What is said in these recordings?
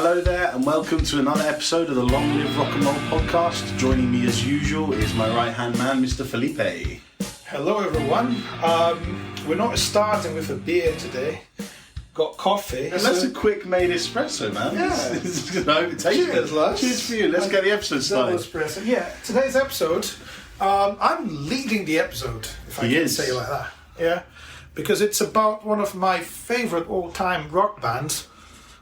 Hello there and welcome to another episode of the Long Live Rock and Roll podcast. Joining me as usual is my right hand man, Mr. Felipe. Hello everyone. We're not starting with a beer today. Got coffee. And that's a quick made espresso, man. Yeah. Cheers, Laz. Cheers for you. Let's get the episode started. Espresso. Yeah, today's episode, I'm leading the episode, if I can say it like that. Yeah, because it's about one of my favourite all-time rock bands.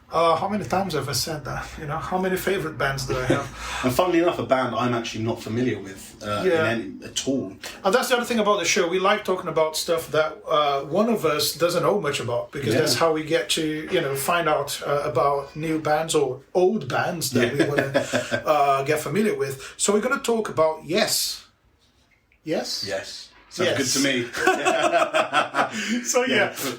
How many times have I said that? You know, how many favourite bands do I have? And funnily enough, a band I'm actually not familiar with at all. And that's the other thing about the show. We like talking about stuff that one of us doesn't know much about, because that's how we get to, find out about new bands or old bands that we want to get familiar with. So we're going to talk about Yes. Sounds good to me. To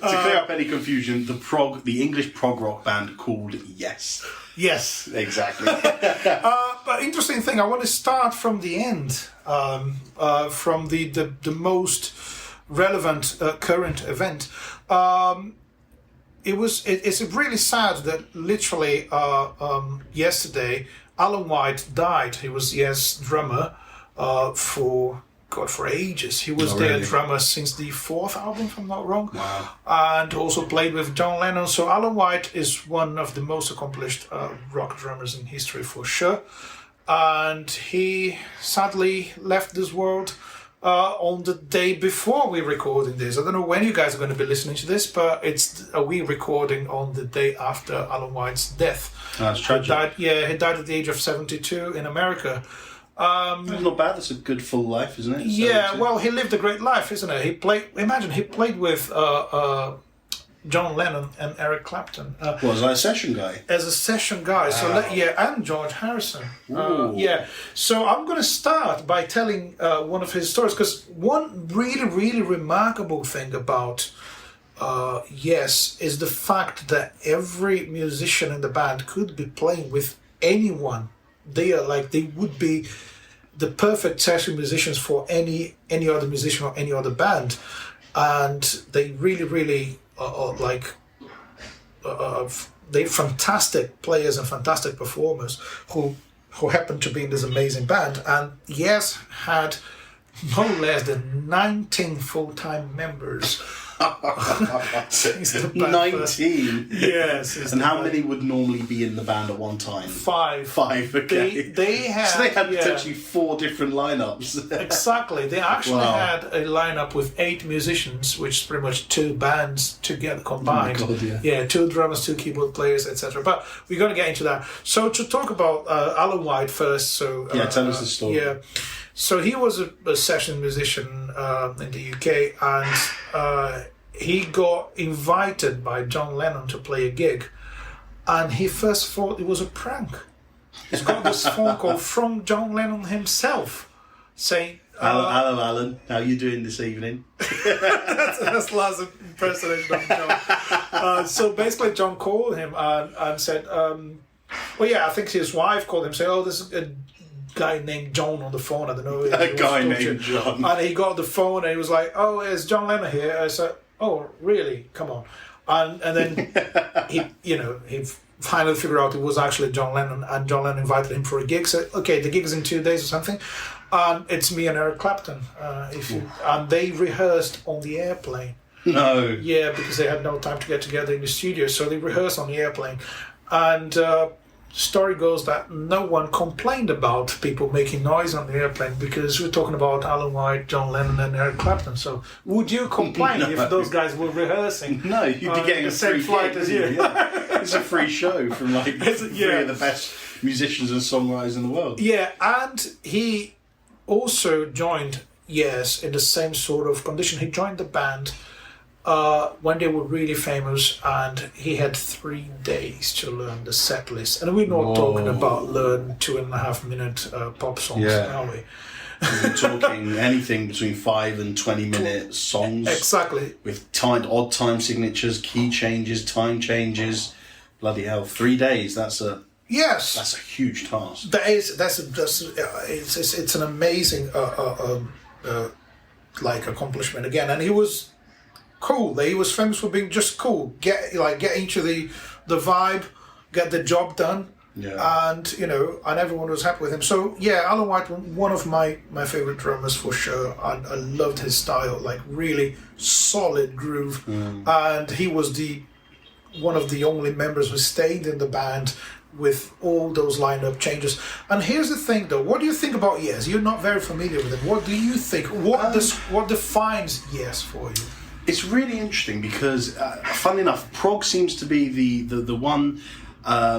clear up any confusion, the English prog rock band called Yes. Yes. Exactly. But interesting thing, I want to start from the end, from the most relevant current event. It's really sad that literally yesterday Alan White died. He was Yes drummer for ages. He was their drummer since the fourth album, if I'm not wrong. Wow. And also played with John Lennon. So Alan White is one of the most accomplished rock drummers in history for sure. And he sadly left this world on the day before we're recording this. I don't know when you guys are going to be listening to this, but we're recording on the day after Alan White's death. That's tragic. He died at the age of 72 in America. That's not bad. That's a good full life, isn't it? Yeah, well, he lived a great life, isn't it? He played with John Lennon and Eric Clapton. Was I a session guy? As a session guy. Wow. And George Harrison. So I'm going to start by telling one of his stories, because one really, really remarkable thing about Yes is the fact that every musician in the band could be playing with anyone. They would be the perfect session musicians for any other musician or any other band, and they really, really they're fantastic players and fantastic performers who happen to be in this amazing band. And Yes had no less than 19 full-time members. Since the band 19? Yes. And how many would normally be in the band at one time? 5. 5, okay. They had potentially 4 different lineups. Exactly. They actually had a lineup with 8 musicians, which is pretty much 2 bands together combined. Oh my God, 2 drummers, 2 keyboard players, etc. But we're going to get into that. So to talk about Alan White first. Tell us the story. Yeah. So he was a session musician in the UK, and he got invited by John Lennon to play a gig, and he first thought it was a prank. He's got this phone call from John Lennon himself saying, Hello, Alan. How are you doing this evening? that's Laz's impersonation of John. So basically John called him and said, I think his wife called him, saying, there's a guy named John on the phone. I don't know. A guy named John. And he got the phone and he was like, is John Lennon here? I said, oh, really? Come on. And then he finally figured out it was actually John Lennon, and John Lennon invited him for a gig. Said, okay, the gig is in 2 days or something. And it's me and Eric Clapton. And they rehearsed on the airplane. No. Yeah, because they had no time to get together in the studio. So they rehearsed on the airplane. And story goes that no one complained about people making noise on the airplane, because we're talking about Alan White, John Lennon and Eric Clapton. So would you complain if those guys were rehearsing? No, you'd be getting the same flight as you. Yeah. It's a free show from 3 of the best musicians and songwriters in the world. Yeah, and he also joined Yes in the same sort of condition. He joined the band when they were really famous, and he had 3 days to learn the set list. And we're not talking about learn 2.5-minute pop songs, are we? We're talking anything between 5 and 20-minute songs. Exactly. With odd time signatures, key changes, time changes. Bloody hell, 3 days. That's a huge task. It's an amazing accomplishment again. And he was cool. He was famous for being just cool. Get into the vibe. get the job done. Yeah. And, and everyone was happy with him. So, yeah, Alan White, one of my favorite drummers for sure. I loved his style, like really solid groove. And he was one of the only members who stayed in the band with all those lineup changes. And here's the thing, though. What do you think about Yes? You're not very familiar with him. What do you think? What defines Yes for you? It's really interesting because, funnily enough, prog seems to be the one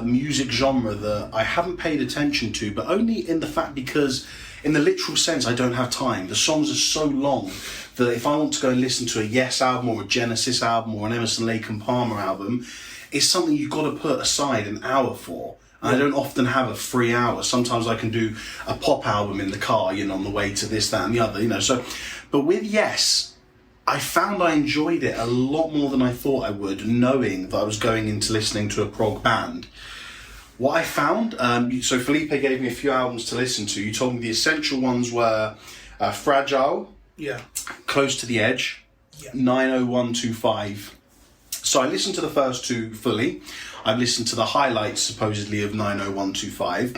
music genre that I haven't paid attention to, but only in the fact because, in the literal sense, I don't have time. The songs are so long that if I want to go and listen to a Yes album or a Genesis album or an Emerson, Lake and Palmer album, it's something you've got to put aside an hour for. And I don't often have a free hour. Sometimes I can do a pop album in the car, on the way to this, that and the other, So, but with Yes, I found I enjoyed it a lot more than I thought I would, knowing that I was going into listening to a prog band. What I found, so Felipe gave me a few albums to listen to. You told me the essential ones were Fragile, Close to the Edge, 90125. So I listened to the first two fully. I've listened to the highlights, supposedly, of 90125.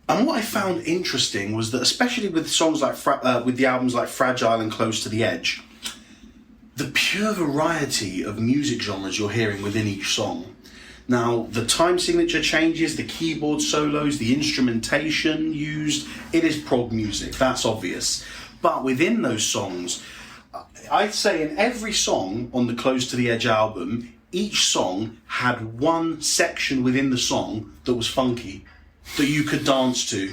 And what I found interesting was that, especially with songs like with the albums like Fragile and Close to the Edge, the pure variety of music genres you're hearing within each song. Now, the time signature changes, the keyboard solos, the instrumentation used, it is prog music, that's obvious. But within those songs, I'd say in every song on the Close to the Edge album, each song had one section within the song that was funky, that you could dance to.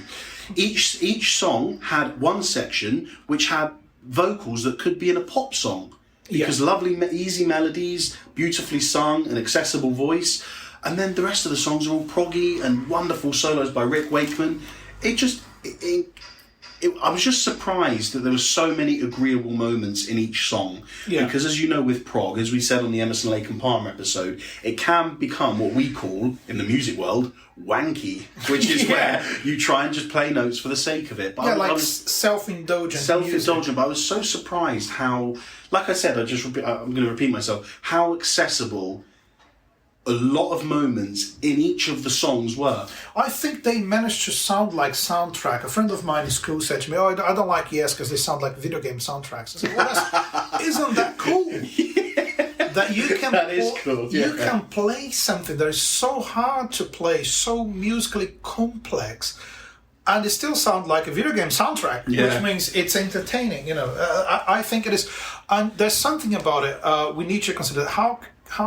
Each song had one section which had vocals that could be in a pop song. Because lovely, easy melodies, beautifully sung, an accessible voice. And then the rest of the songs are all proggy and wonderful solos by Rick Wakeman. I was just surprised that there were so many agreeable moments in each song. Because as you know with prog, as we said on the Emerson, Lake and Palmer episode, it can become what we call, in the music world, wanky, which is where you try and just play notes for the sake of it. But I was self-indulgent. Self-indulgent, but I was so surprised how, like I said, I'm going to repeat myself, how accessible a lot of moments in each of the songs were. I think they managed to sound like soundtrack. A friend of mine in school said to me, I don't like Yes because they sound like video game soundtracks. I said, well, isn't that cool? That you can that is cool. You can play something that is so hard to play, so musically complex, and it still sounds like a video game soundtrack, which means it's entertaining. I think it is. And there's something about it we need to consider. How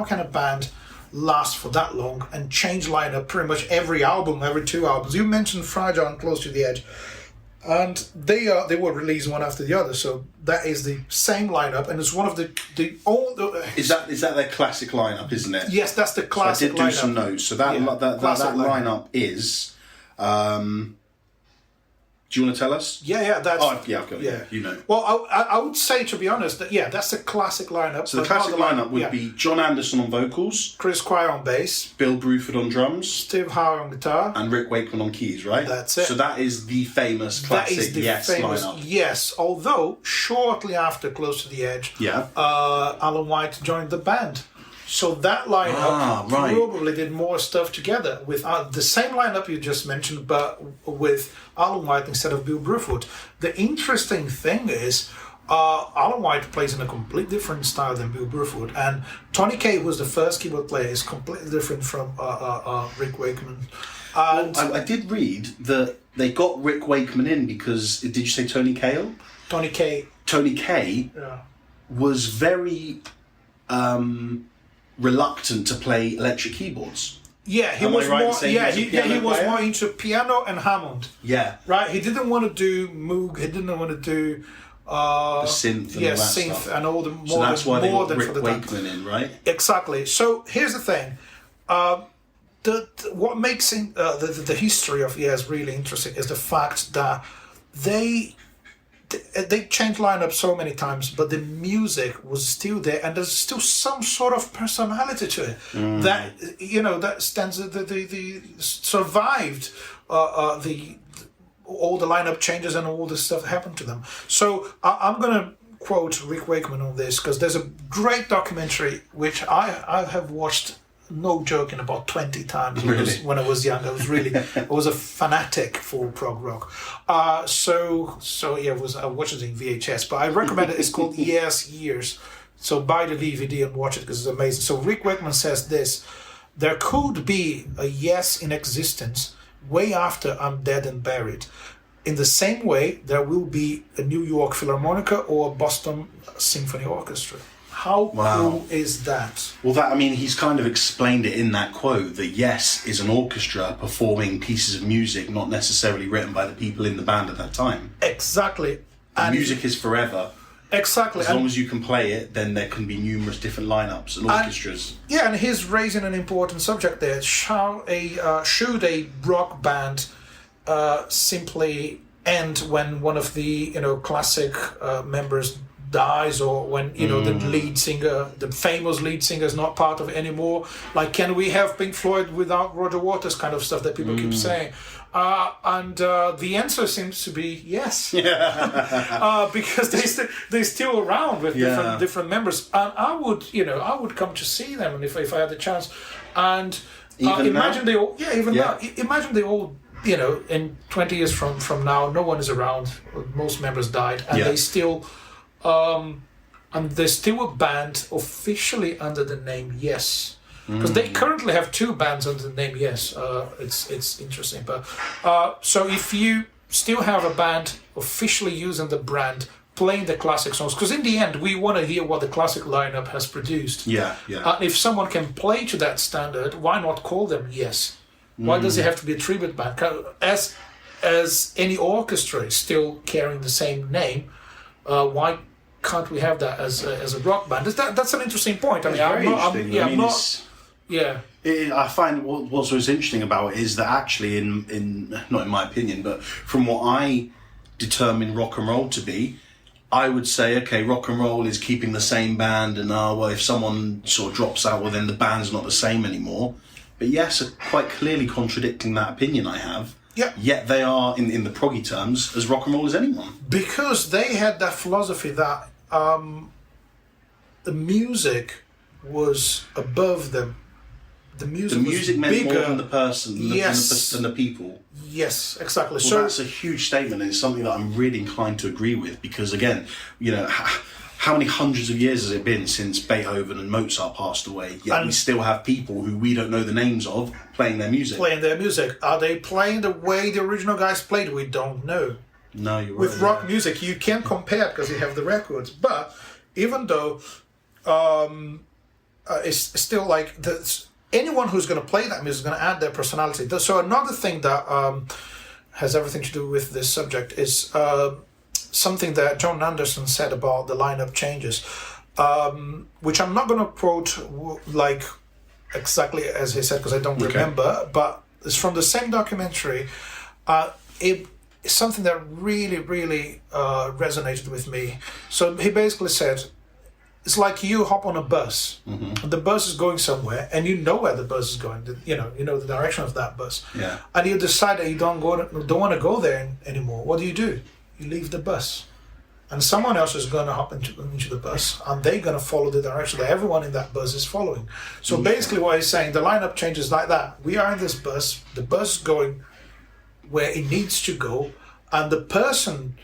can a band last for that long and change lineup pretty much every album, every two albums? You mentioned Fragile and Close to the Edge, and they were released one after the other, so that is the same lineup, and it's one of the old. Is that their classic lineup, isn't it? Yes, that's the classic lineup. So I did do some notes. So that lineup is. Do you want to tell us? Yeah, that's... Oh, yeah, I've got it. Yeah. Well, I would say, to be honest, that, that's the classic lineup. So the classic lineup would be John Anderson on vocals, Chris Squire on bass, Bill Bruford on drums, Steve Howe on guitar, and Rick Wakeman on keys, right? That's it. So that is the famous classic lineup. Yes, although shortly after Close to the Edge, Alan White joined the band. So that lineup probably did more stuff together with the same lineup you just mentioned, but with Alan White instead of Bill Bruford. The interesting thing is, Alan White plays in a completely different style than Bill Bruford, and Tony Kaye, who was the first keyboard player, is completely different from Rick Wakeman. And I did read that they got Rick Wakeman in because, did you say Tony Kaye? Tony Kaye. Tony Kaye was very reluctant to play electric keyboards. Yeah, he was more into piano and Hammond. Yeah. Right? He didn't want to do Moog, he didn't want to do the synth and all that stuff. And all the so that's why they got Rick Wakeman in, right? Exactly. So here's the thing. What makes the history of Yes really interesting is the fact that they changed lineup so many times, but the music was still there, and there's still some sort of personality to it that that stands the survived all the lineup changes and all the stuff that happened to them. So I'm gonna quote Rick Wakeman on this because there's a great documentary which I have watched no joking, about 20 times Really? when I was young. I was a fanatic for prog rock. So yeah, I watched it in VHS, but I recommend it. It's called Yes Years. So buy the DVD and watch it because it's amazing. So Rick Wakeman says this: there could be a yes in existence way after I'm dead and buried. In the same way, there will be a New York Philharmonica or a Boston Symphony Orchestra. How cool is that? Well, he's kind of explained it in that quote that yes is an orchestra performing pieces of music not necessarily written by the people in the band at that time. Exactly. The music is forever. Exactly. As long as you can play it, then there can be numerous different lineups and orchestras. And he's raising an important subject there. Should a rock band simply end when one of the classic members dies, or when the famous lead singer is not part of it anymore? Like, can we have Pink Floyd without Roger Waters? Kind of stuff that people keep saying. And the answer seems to be yes, because they're still around with different members, and I would come to see them, and if I had the chance, and imagine they all imagine they all in 20 years from now, no one is around, most members died, and they still and they're still a band officially under the name Yes. Because they currently have two bands under the name Yes. It's interesting. But so if you still have a band officially using the brand, playing the classic songs, because in the end we want to hear what the classic lineup has produced. If someone can play to that standard, why not call them Yes? Why does it have to be a tribute band? As any orchestra is still carrying the same name, why can't we have that as a rock band? That's an interesting point. I find what's most interesting about it is that actually, in not in my opinion, but from what I determine rock and roll to be, I would say, okay, rock and roll is keeping the same band, and if someone sort of drops out, well then the band's not the same anymore. But yes, are quite clearly contradicting that opinion I have. Yeah. Yet they are, in the proggy terms, as rock and roll as anyone. Because they had that philosophy that the music was above them. The music meant bigger more than the person, than the people. Yes, exactly. Well, so that's a huge statement, and it's something that I'm really inclined to agree with, because again, how many hundreds of years has it been since Beethoven and Mozart passed away? Yet we still have people who we don't know the names of playing their music. Are they playing the way the original guys played? We don't know. No, you're right. With rock music, you can't compare because you have the records. But even though it's still like anyone who's going to play that music is going to add their personality. So another thing that has everything to do with this subject is something that John Anderson said about the lineup changes, which I'm not going to quote like exactly as he said because I don't remember, but it's from the same documentary. It's something that really, really resonated with me. So he basically said, it's like you hop on a bus, and the bus is going somewhere, and you know where the bus is going. You know the direction of that bus. Yeah. And you decide that you don't want to go there anymore. What do? You leave the bus, and someone else is going to hop into the bus, and they're going to follow the direction that everyone in that bus is following. So basically, what he's saying, the lineup changes like that. We are in this bus. The bus is going where it needs to go, and the person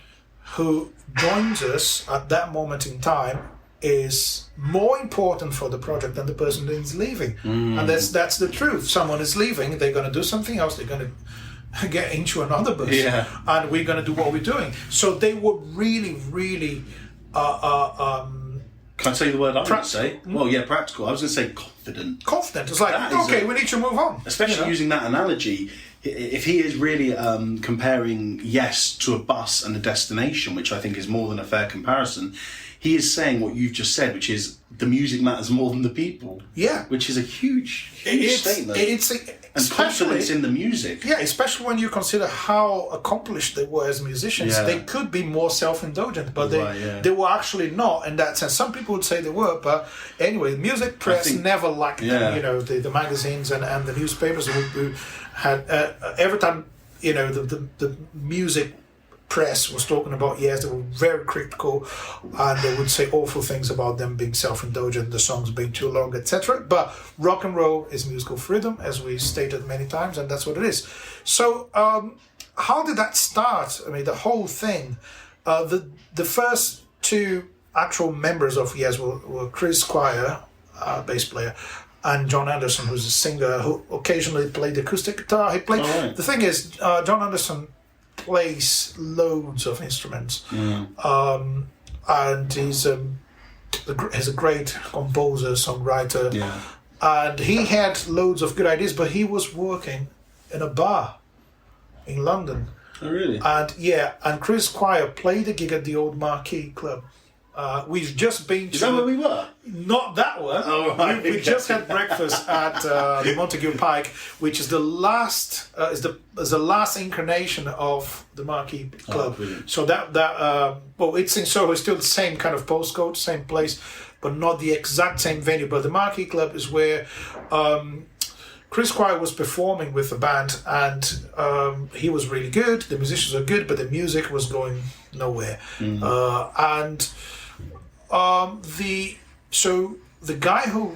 who joins us at that moment in time is more important for the project than the person that is leaving. And that's the truth. Someone is leaving, they're going to do something else, they're going to get into another bus, and we're going to do what we're doing. So they were really, really can I tell you the word I would say? Well, yeah, practical. I was going to say confident. It's like, we need to move on. Especially using that analogy, if he is really comparing Yes to a bus and a destination, which I think is more than a fair comparison, he is saying what you've just said, which is the music matters more than the people. Yeah. Which is a huge statement. And confidence in the music. Yeah, especially when you consider how accomplished they were as musicians. Yeah. They could be more self-indulgent, but they were actually not in that sense. Some people would say they were, but anyway, the music press never liked them. The magazines and the newspapers who had every time the music press was talking about Yes, they were very critical, and they would say awful things about them being self-indulgent, the songs being too long, etc. But rock and roll is musical freedom, as we stated many times, and that's what it is. So how did that start? I mean, the whole thing. The first two actual members of Yes were Chris Squire, bass player, and John Anderson, who's a singer who occasionally played acoustic guitar. He played. Oh, right. The thing is, John Anderson plays loads of instruments, and he's a great composer, songwriter, and he had loads of good ideas. But he was working in a bar in London. Oh, really? And Chris Squire played a gig at the old Marquee Club. We've just been to... Is that where we were? Not that one. Oh, right. We just had breakfast at the Montague Pike, which is the last is the last incarnation of the Marquee Club. Oh, so it's in Soho. It's still the same kind of postcode, same place, but not the exact same venue. But the Marquee Club is where Chris Squire was performing with the band, and he was really good. The musicians were good, but the music was going nowhere. The guy who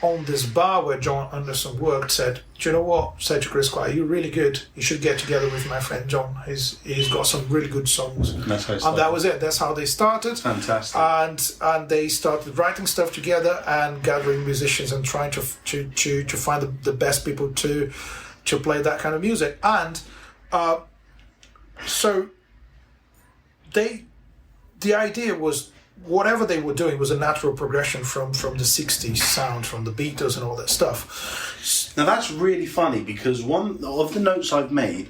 owned this bar where John Anderson worked said, "Do you know what?" Said to Chris Squire, "You're really good. You should get together with my friend John. He's got some really good songs." That's how and that was it. That's how they started. Fantastic. And they started writing stuff together and gathering musicians and trying to find the best people to play that kind of music. And so the idea was, whatever they were doing was a natural progression from the 60s sound, from the Beatles and all that stuff. Now that's really funny, because one of the notes I've made,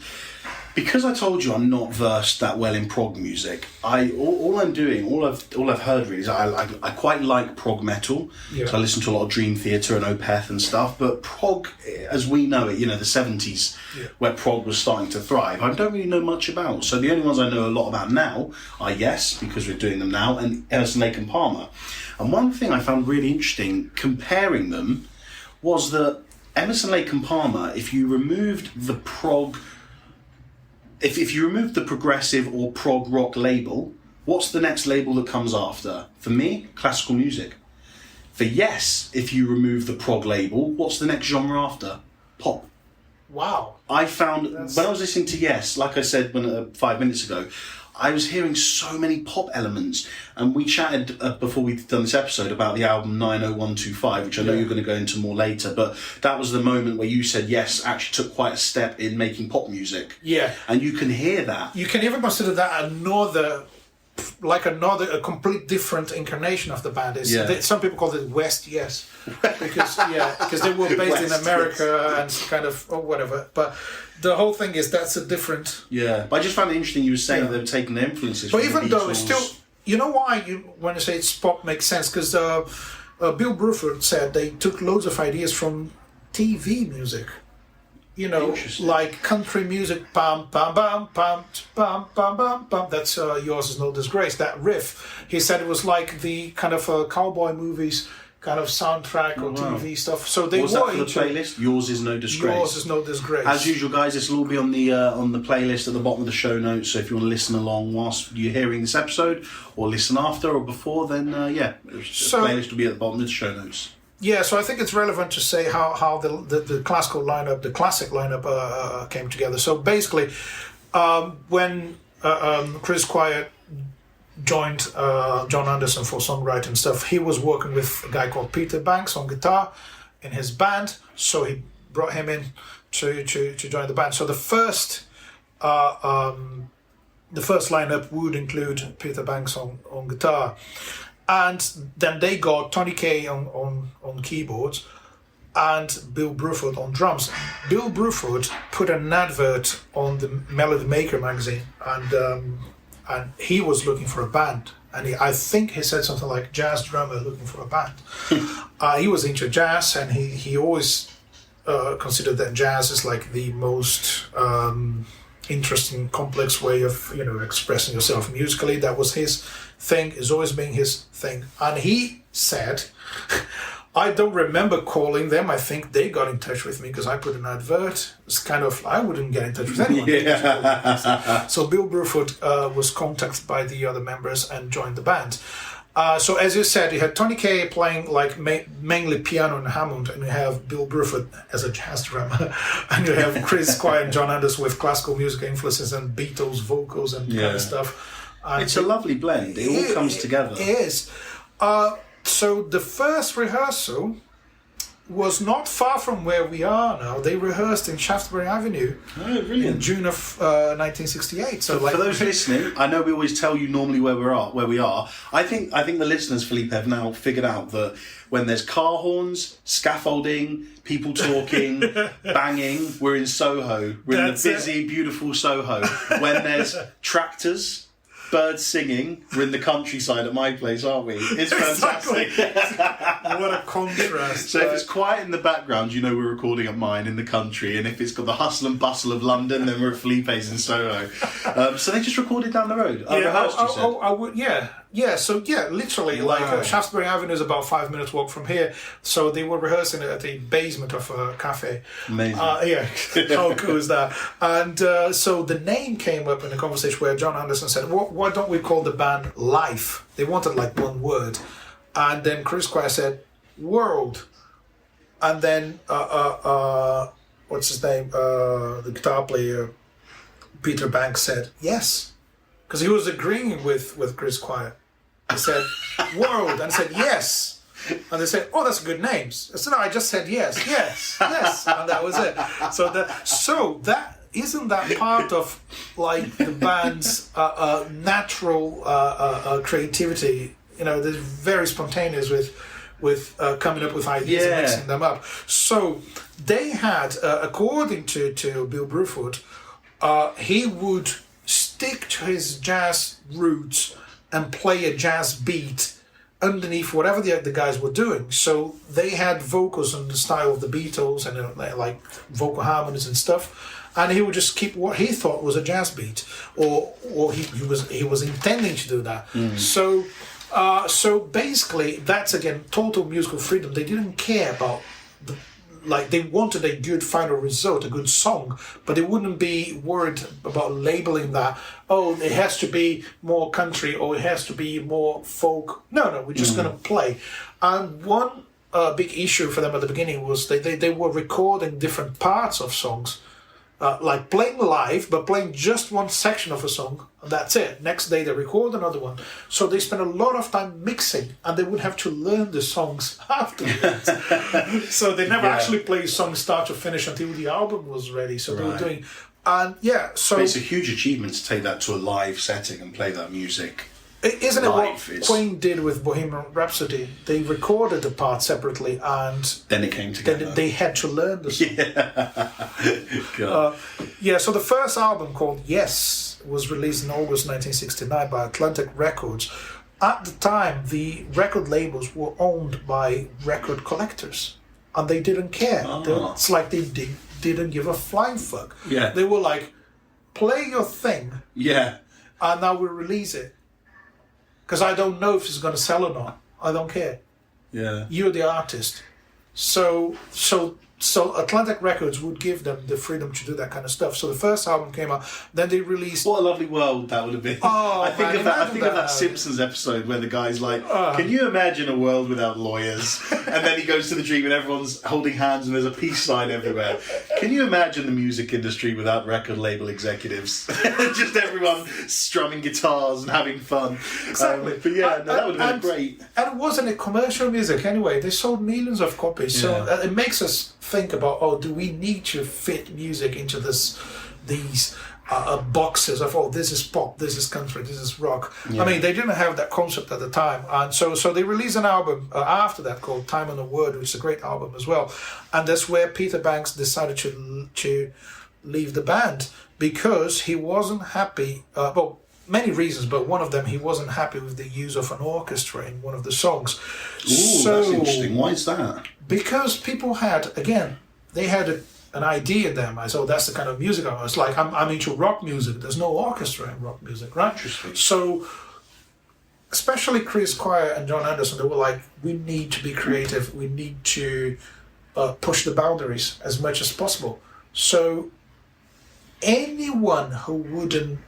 because I told you I'm not versed that well in prog music, all I've heard really is I quite like prog metal. Yeah. So I listen to a lot of Dream Theater and Opeth and stuff, but prog as we know it, the 70s, where prog was starting to thrive, I don't really know much about. So the only ones I know a lot about now are Yes, because we're doing them now, and Emerson, Lake and Palmer. And one thing I found really interesting comparing them was that Emerson, Lake and Palmer, if you removed the prog, if you remove the progressive or prog rock label, what's the next label that comes after? For me, classical music. For Yes, if you remove the prog label, what's the next genre after? Pop. Wow. I found, when I was listening to Yes, like I said 5 minutes ago, I was hearing so many pop elements, and we chatted before we'd done this episode about the album 90125, which I know you're going to go into more later, but that was the moment where you said Yes actually took quite a step in making pop music. Yeah. And you can hear that. You can even consider that a complete different incarnation of the band. Some people call it West Yes, because they were based in America and kind of, or whatever, but the whole thing is that's a different... Yeah, but I just found it interesting you were saying that they were taking the influences but from even the Beatles. Though it's still... You know why when you say it's pop makes sense? Because Bill Bruford said they took loads of ideas from TV music. Like country music, pam, pam, pam, pam, pam, pam, pam, pam. That's Yours Is No Disgrace, that riff. He said it was like the kind of cowboy movies kind of soundtrack or TV stuff. So they What's were that for the playlist? Yours Is No Disgrace. Yours Is No Disgrace. As usual, guys, this will all be on the playlist at the bottom of the show notes. So if you want to listen along whilst you're hearing this episode, or listen after or before, then the playlist will be at the bottom of the show notes. Yeah, so I think it's relevant to say how the classical lineup, the classic lineup came together. So basically, when Chris Squire joined John Anderson for songwriting stuff, he was working with a guy called Peter Banks on guitar in his band, so he brought him in to join the band. So the first lineup would include Peter Banks on guitar. And then they got Tony Kaye on keyboards and Bill Bruford on drums. Bill Bruford put an advert on the Melody Maker magazine, and he was looking for a band. And I think he said something like jazz drummer looking for a band. He was into jazz, and he always considered that jazz is like the most interesting, complex way of expressing yourself musically. That was his thing, is always been his thing. And he said, I don't remember calling them. I think they got in touch with me because I put an advert. It's kind of, I wouldn't get in touch with anyone. Yeah. So Bill Bruford was contacted by the other members and joined the band. So as you said, you had Tony Kaye playing like mainly piano and Hammond, and you have Bill Bruford as a jazz drummer, and you have Chris Squire and John Anderson with classical music influences and Beatles vocals and kind of stuff. And it's a lovely blend. It all comes together. It is. So the first rehearsal was not far from where we are now. They rehearsed in Shaftesbury Avenue in June of 1968. So for those listening, I know we always tell you normally where we are. I think the listeners, Felipe, have now figured out that when there's car horns, scaffolding, people talking, banging, we're in Soho. We're in the busy, beautiful Soho. When there's tractors, birds singing, we're in the countryside at my place, aren't we? It's fantastic. What a contrast. So if it's quiet in the background, you know we're recording at mine in the country, and if it's got the hustle and bustle of London, then we're at Felipe's in Soho. So they just recorded down the road. Literally, like Shaftesbury Avenue is about 5 minutes walk from here. So they were rehearsing at the basement of a cafe. Amazing. How cool is that? And so the name came up in a conversation where John Anderson said, why don't we call the band Life? They wanted like one word. And then Chris Squire said, World. And then, what's his name? The guitar player, Peter Banks, said, yes. Because he was agreeing with Chris Squire. He said, World. And I said, yes. And they said, oh, that's good names. I said, no, I just said yes. And that was it. So that isn't that part of like the band's natural creativity? You know, they're very spontaneous with coming up with ideas and mixing them up. So they had, according to Bill Bruford, he would stick to his jazz roots and play a jazz beat underneath whatever the guys were doing. So they had vocals in the style of the Beatles and like vocal harmonies and stuff. And he would just keep what he thought was a jazz beat, or he was intending to do that. So basically, that's again total musical freedom. They didn't care about they wanted a good final result, a good song, but they wouldn't be worried about labeling that. Oh, it has to be more country or it has to be more folk. No, we're just going to play. And one big issue for them at the beginning was they were recording different parts of songs. Like playing live, but playing just one section of a song, and that's it. Next day they record another one. So they spent a lot of time mixing, and they would have to learn the songs afterwards. So they never actually played songs start to finish until the album was ready. So they were doing, but it's a huge achievement to take that to a live setting and play that music. Isn't it what Queen did with Bohemian Rhapsody? They recorded the part separately and then it came together. Then they had to learn the song. So the first album called Yes was released in August 1969 by Atlantic Records. At the time, the record labels were owned by record collectors and they didn't care. It's like they didn't give a flying fuck. Yeah. They were like, play your thing. Yeah. And now we release it. Because I don't know if it's going to sell or not. I don't care. Yeah. You're the artist. So Atlantic Records would give them the freedom to do that kind of stuff. So the first album came out. Then they released... What a lovely world that would have been. Oh, I think of that Simpsons episode where the guy's like, can you imagine a world without lawyers? And then he goes to the dream and everyone's holding hands and there's a peace sign everywhere. Can you imagine the music industry without record label executives? Just everyone strumming guitars and having fun. Exactly. That would have been great. And it wasn't a commercial music anyway. They sold millions of copies. So it makes us think about, do we need to fit music into these boxes of, this is pop, this is country, this is rock. I mean, they didn't have that concept at the time. And so they released an album after that called Time on the Word, which is a great album as well. And that's where Peter Banks decided to leave the band because he wasn't happy, many reasons, but one of them, he wasn't happy with the use of an orchestra in one of the songs. Ooh, that's interesting. Why is that? Because people had, again, they had an idea in their minds. So that's the kind of music I was like. I'm into rock music. There's no orchestra in rock music, right? Interesting. So especially Chris Squire and John Anderson, they were like, we need to be creative. We need to push the boundaries as much as possible. So anyone who wouldn't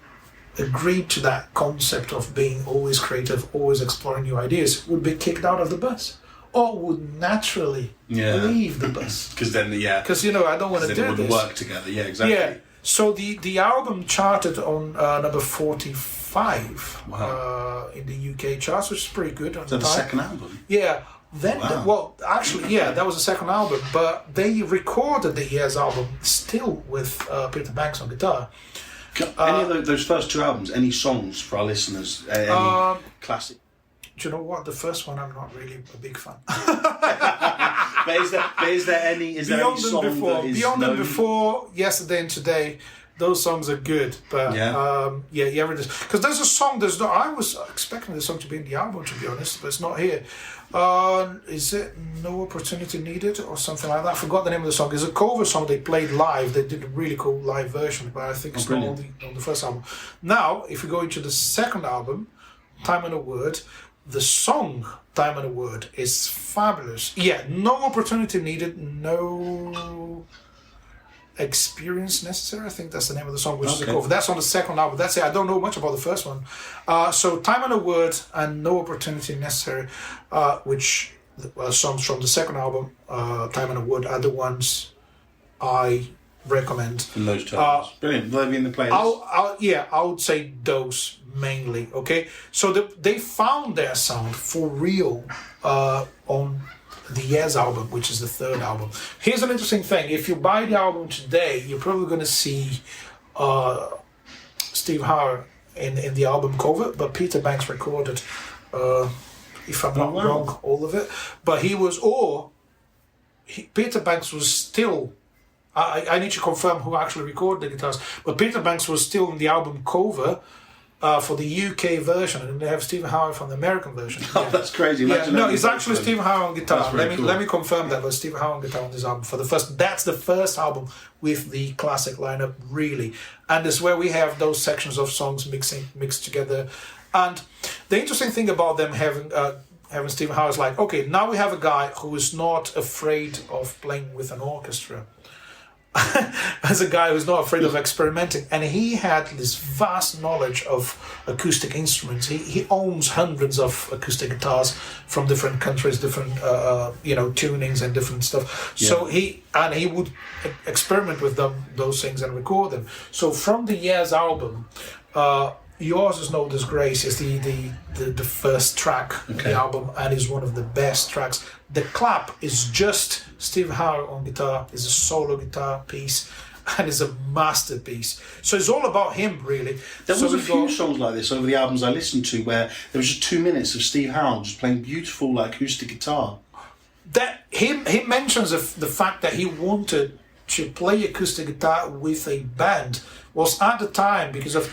agree to that concept of being always creative, always exploring new ideas, would be kicked out of the bus. Or would naturally leave the bus. Because then, because I don't want to do this. It wouldn't work together. Yeah, exactly. Yeah. So the album charted on number 45 in the UK charts, which is pretty good on the time. The second album. Yeah. Then, that was the second album, but they recorded the Years album still with Peter Banks on guitar. Any of those first two albums, any songs for our listeners? Any classic? Do you know what? The first one, I'm not really a big fan. but is there any song that is Beyond and Before, Yesterday and Today, those songs are good. But because there's a song. I was expecting the song to be in the album, to be honest, but it's not here. Is it No Opportunity Needed or something like that? I forgot the name of the song. It's a cover song they played live. They did a really cool live version, but I think it's not on the first album. Now, if we go into the second album, Time and a Word, the song Time and a Word is fabulous. Yeah, No Opportunity Needed, No Experience Necessary, I think that's the name of the song, which is a cover. That's on the second album. That's it. I don't know much about the first one. So Time and a Word and No Opportunity Necessary, which songs from the second album, Time and a Word, are the ones I recommend. In those terms. Brilliant. Will they be in the playlist? I would say those mainly. Okay, so they found their sound for real on the Years album, which is the third album. Here's an interesting thing: if you buy the album today, you're probably going to see Steve Howe in the album cover, but Peter Banks recorded, if I'm not wrong, all of it. But Peter Banks was still. I need to confirm who actually recorded the guitars, but Peter Banks was still in the album cover for the UK version, and they have Stephen Howe from the American version. Oh, that's crazy! No, it's actually Stephen Howe on guitar. Let me confirm that. But Stephen Howe on guitar on this album for the first. That's the first album with the classic lineup, really, and it's where we have those sections of songs mixed together. And the interesting thing about them having Stephen Howe is like, okay, now we have a guy who is not afraid of playing with an orchestra. As a guy who's not afraid of experimenting, and he had this vast knowledge of acoustic instruments. He owns hundreds of acoustic guitars from different countries, different tunings and different stuff. Yeah. So he would experiment with those things and record them. So from the Years album, Yours Is No Disgrace is the first track of the album, and is one of the best tracks. The Clap is just Steve Howe on guitar, is a solo guitar piece, and is a masterpiece. So it's all about him, really. There was a few songs like this over the albums I listened to where there was just 2 minutes of Steve Howe just playing beautiful acoustic guitar. That he mentions the fact that he wanted to play acoustic guitar with a band. Was at the time, because of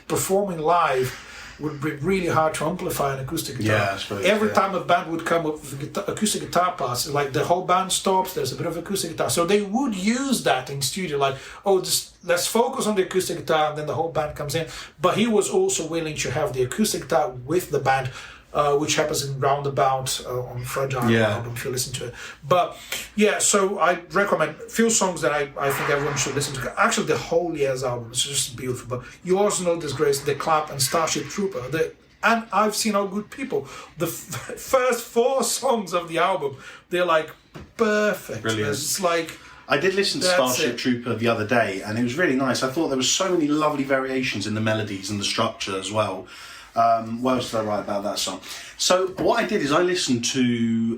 performing live would be really hard to amplify an acoustic guitar. Yeah, I suppose, every time a band would come up with acoustic guitar parts, like the whole band stops, there's a bit of acoustic guitar. So they would use that in studio, like, let's focus on the acoustic guitar, and then the whole band comes in. But he was also willing to have the acoustic guitar with the band, which happens in Roundabout on Fragile album, if you listen to it. But so I recommend a few songs that I think everyone should listen to. Actually, the whole Years album is just beautiful. But Yours No Disgrace, The Clap, and Starship Trooper. And I've Seen All Good People. The first 4 songs of the album, they're like perfect. Brilliant. It's like... I did listen to Starship Trooper the other day, and it was really nice. I thought there was so many lovely variations in the melodies and the structure as well. What else did I write about that song? So what I did is I listened to,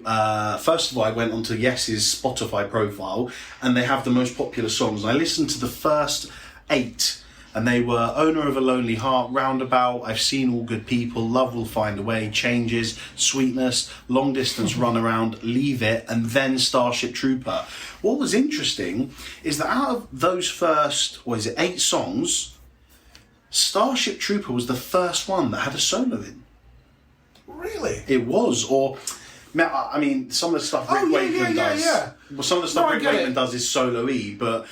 first of all, I went onto Yes's Spotify profile, and they have the most popular songs. And I listened to the first 8, and they were Owner of a Lonely Heart, Roundabout, I've Seen All Good People, Love Will Find a Way, Changes, Sweetness, Long Distance Runaround, Leave It, and then Starship Trooper. What was interesting is that out of those first, 8 songs, Starship Trooper was the first one that had a solo in. Really? It was, I mean, some of the stuff Rick Wakeman does. Well, some of the stuff Rick Wakeman does is solo-y, but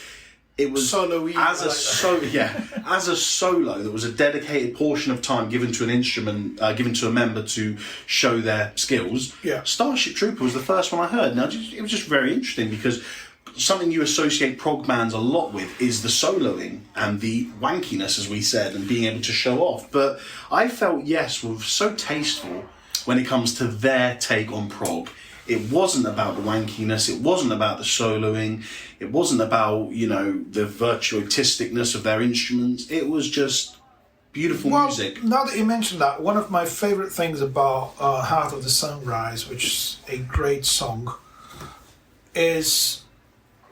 it was solo-y, as a solo. There was a dedicated portion of time given to an instrument, given to a member to show their skills. Yeah. Starship Trooper was the first one I heard. Now it was just very interesting because something you associate prog bands a lot with is the soloing and the wankiness, as we said, and being able to show off. But I felt Yes were so tasteful when it comes to their take on prog. It wasn't about the wankiness, it wasn't about the soloing, it wasn't about, the virtuosisticness of their instruments. It was just beautiful music. Now that you mentioned that, one of my favourite things about Heart of the Sunrise, which is a great song, is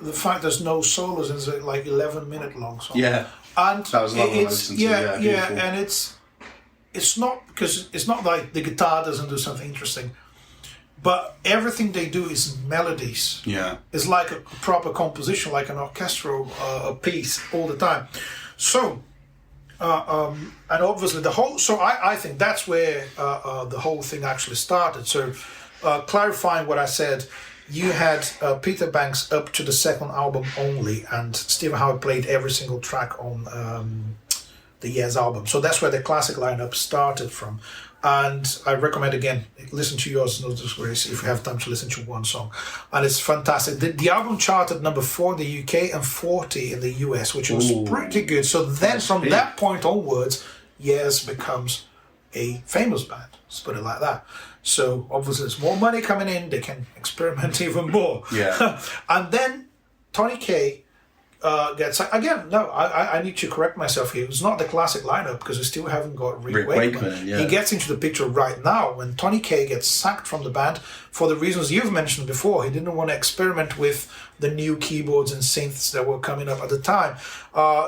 the fact there's no solos. It's like 11-minute long song. Yeah, and that was another one I listened to. Yeah, and it's not because it's not like the guitar doesn't do something interesting, but everything they do is melodies. Yeah, it's like a proper composition, like an orchestral piece all the time. So, and obviously the whole. So I think that's where the whole thing actually started. So, clarifying what I said. You had Peter Banks up to the second album only, and Stephen Howard played every single track on the Yes album. So that's where the classic lineup started from. And I recommend, again, listen to Yours No Disgrace if you have time to listen to one song. And it's fantastic. The album charted number 4 in the UK and 40 in the US, which was pretty good. So then from that point onwards, Yes becomes a famous band. Let's put it like that. So obviously there's more money coming in, they can experiment even more. Yeah. And then Tony Kaye gets... Again, no, I need to correct myself here. It's not the classic lineup because we still haven't got Rick Wakeman. Yeah. He gets into the picture right now when Tony Kaye gets sacked from the band for the reasons you've mentioned before. He didn't want to experiment with the new keyboards and synths that were coming up at the time.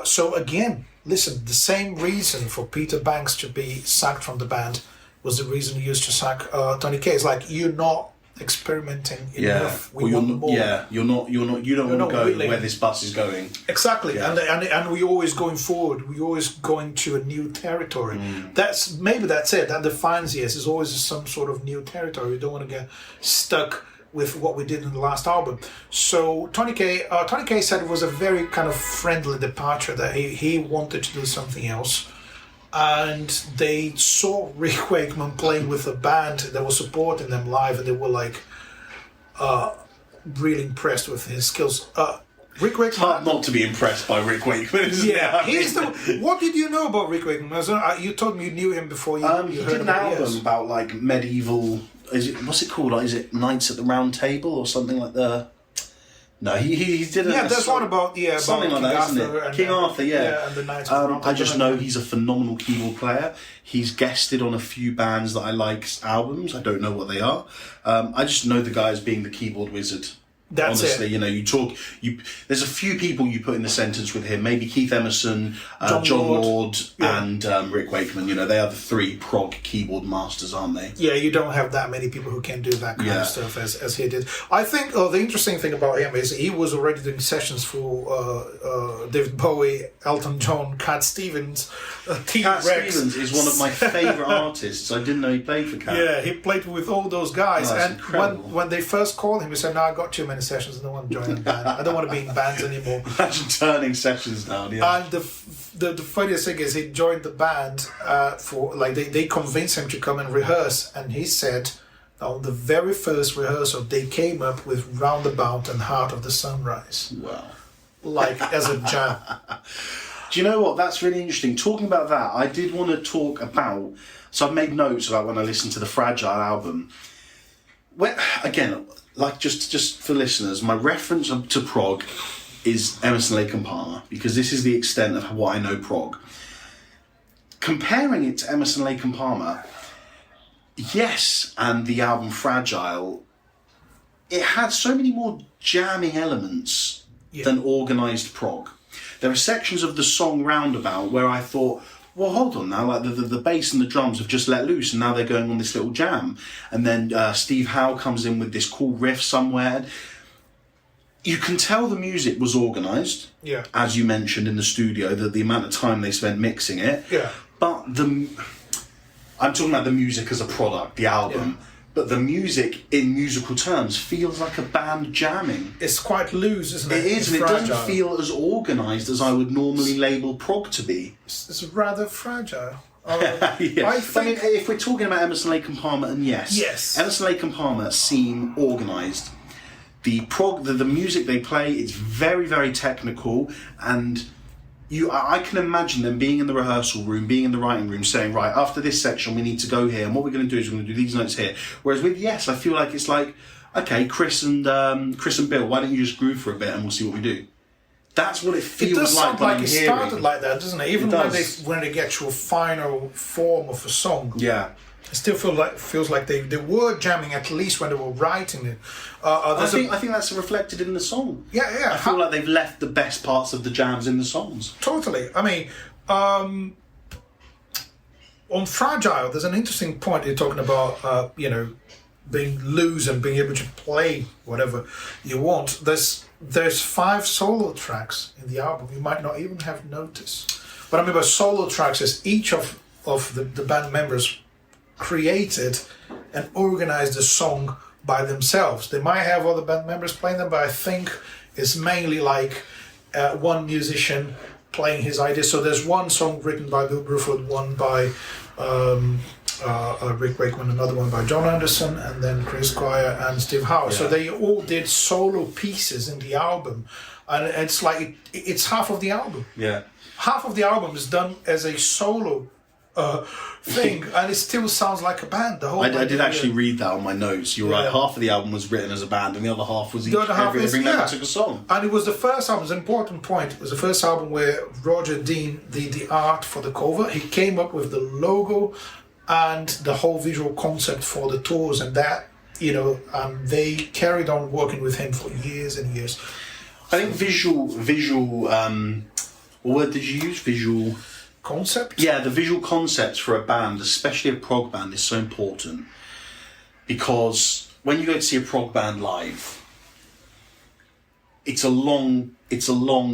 So again, listen, the same reason for Peter Banks to be sacked from the band was the reason he used to sack Tony Kaye. It's like, you're not experimenting enough. You don't want to go where this bus is going. Exactly, and we're always going forward. We're always going to a new territory. That's it. That defines Yes. It's always some sort of new territory. We don't want to get stuck with what we did in the last album. So Tony Kaye said it was a very kind of friendly departure, that he wanted to do something else. And they saw Rick Wakeman playing with a band that was supporting them live, and they were like really impressed with his skills. Rick Wakeman. It's hard not to be impressed by Rick Wakeman. Yeah, what did you know about Rick Wakeman? You told me you knew him before you heard he did an album about like medieval. What's it called? Is it Knights at the Round Table or something like that? No, he did it. Yeah, there's one about something about like that, King isn't it? Arthur King Arthur, yeah. And the Knights of the Round Table. I just know he's a phenomenal keyboard player. He's guested on a few bands that I like's albums. I don't know what they are. I just know the guy as being the keyboard wizard. That's honestly, it. There's a few people you put in the sentence with him. Maybe Keith Emerson, John Lord, and Rick Wakeman. They are the 3 prog keyboard masters, aren't they? Yeah, you don't have that many people who can do that kind of stuff as he did. I think the interesting thing about him is he was already doing sessions for David Bowie, Elton John, Cat Stevens, Cat Stevens is one of my favourite artists. I didn't know he played for Cat. Yeah, he played with all those guys. And incredible. when they first called him, he said, "No, I got too many sessions. I don't want to join a band. I don't want to be in bands anymore." Imagine turning sessions down. Yeah. And the funniest thing is, he joined the band for they convinced him to come and rehearse, and he said on the very first rehearsal they came up with Roundabout and Heart of the Sunrise. Wow. Like as a jam. Do you know what? That's really interesting. Talking about that, I did want to talk about. So I've made notes about when I listened to the Fragile album. Where again, like just for listeners, my reference to prog is Emerson, Lake and Palmer, because this is the extent of what I know prog. Comparing it to Emerson, Lake and Palmer, Yes, and the album Fragile, it had so many more jamming elements than organised prog. There are sections of the song Roundabout where I thought, well, hold on now, like the bass and the drums have just let loose and now they're going on this little jam. And then Steve Howe comes in with this cool riff somewhere. You can tell the music was organised, as you mentioned in the studio, that the amount of time they spent mixing it. Yeah. But I'm talking about the music as a product, the album. but the music, in musical terms, feels like a band jamming. It's quite loose, isn't it? It is, and it doesn't feel as organised as I would normally label prog to be. It's rather fragile. Yeah. I think if we're talking about Emerson, Lake and Palmer, and yes, Emerson, Lake and Palmer seem organised. The prog, the music they play, it's very, very technical, and I can imagine them being in the rehearsal room, being in the writing room, saying, right, after this section we need to go here, and what we're going to do is we're going to do these notes here. Whereas with Yes, I feel like it's like, okay, Chris and Bill, why don't you just groove for a bit and we'll see what we do. That's what it feels like. It does sound like it hearing. started like that, doesn't it? Even when they get to a final form of a song. Yeah. It still feels like they were jamming, at least when they were writing it. I think that's reflected in the song. Yeah. I feel like they've left the best parts of the jams in the songs. Totally. I mean, on Fragile, there's an interesting point you're talking about, being loose and being able to play whatever you want. There's 5 solo tracks in the album. You might not even have noticed. What I mean by solo tracks is each of the band members created and organized the song by themselves. They might have other band members playing them, but I think it's mainly like one musician playing his ideas. So there's one song written by Bill Bruford, one by Rick Wakeman, another one by John Anderson, and then Chris Squire and Steve Howe. Yeah. So they all did solo pieces in the album, and it's like it's half of the album. Yeah, half of the album is done as a solo thing, and it still sounds like a band. The whole I did actually read that on my notes. You're right. Half of the album was written as a band, and the other half was every member took a song. And it was the first album. It's an important point. It was the first album where Roger Dean did the art for the cover. He came up with the logo and the whole visual concept for the tours, and that they carried on working with him for years and years. I think visual. What word did you use? Visual. Concept? Yeah, the visual concept for a band, especially a prog band, is so important, because when you go to see a prog band live, it's a long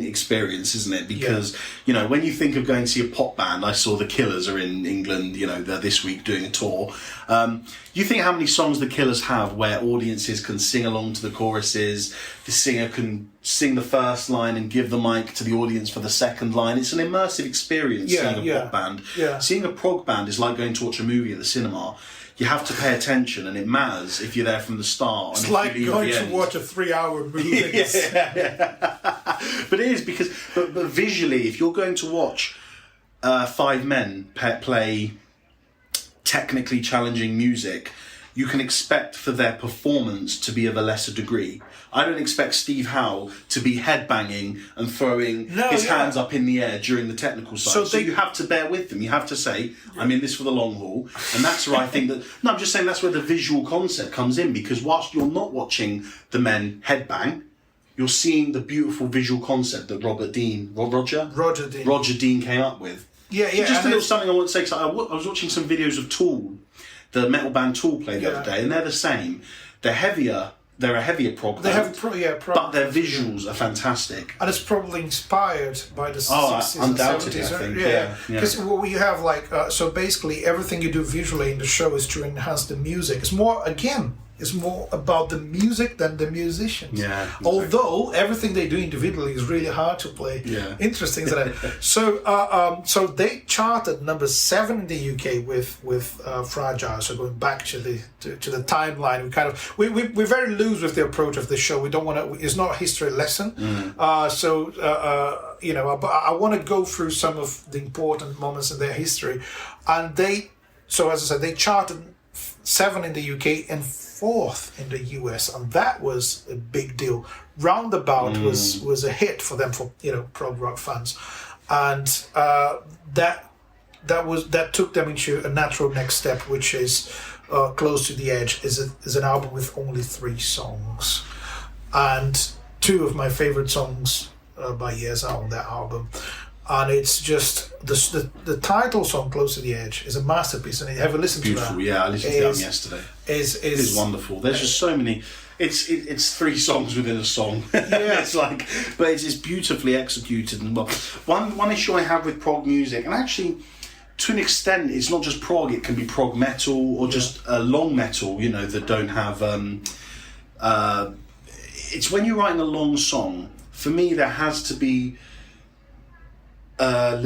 experience, isn't it? Because when you think of going to see a pop band, I saw the Killers are in England. They're this week doing a tour. You think how many songs the Killers have where audiences can sing along to the choruses. The singer can sing the first line and give the mic to the audience for the second line. It's an immersive experience seeing a pop band. Yeah. Seeing a prog band is like going to watch a movie at the cinema. You have to pay attention, and it matters if you're there from the start. It's like going to watch a 3-hour movie. But it is because, but visually, if you're going to watch 5 men play technically challenging music, you can expect for their performance to be of a lesser degree. I don't expect Steve Howe to be headbanging and throwing his hands up in the air during the technical side. So you have to bear with them. You have to say, I'm in this for the long haul. And that's where I think that... No, I'm just saying that's where the visual concept comes in, because whilst you're not watching the men headbang, you're seeing the beautiful visual concept that Roger Dean came up with. Yeah. Just a little something I want to say, because I was watching some videos of Tool, the metal band Tool play the other day, and they're the same. They're a heavier prog band, but their visuals are fantastic. And it's probably inspired by the 60s undoubtedly, and 70s. I think, Because what you have, so basically everything you do visually in the show is to enhance the music. It's more about the music than the musicians. Yeah. Exactly. Although everything they do individually is really hard to play. Yeah. Interesting, isn't it? So they charted number 7 in the UK with Fragile. So going back to the timeline, we're very loose with the approach of the show. We don't want to. It's not a history lesson. But I want to go through some of the important moments in their history, and so as I said, they charted 7 in the UK and 4th in the US, and that was a big deal. Roundabout was a hit for them, for prog rock fans, and that took them into a natural next step, which is Close to the Edge is an album with only 3 songs, and 2 of my favorite songs by Yes are on that album. And it's just the title song, Close to the Edge, is a masterpiece. And you have a listen to that. Beautiful, yeah. I listened to that yesterday. It is wonderful. There's just so many. It's 3 songs within a song. Yeah. But it's beautifully executed. And one issue I have with prog music, and actually to an extent, it's not just prog. It can be prog metal or just long metal. You know, that don't have. It's when you're writing a long song. For me, there has to be not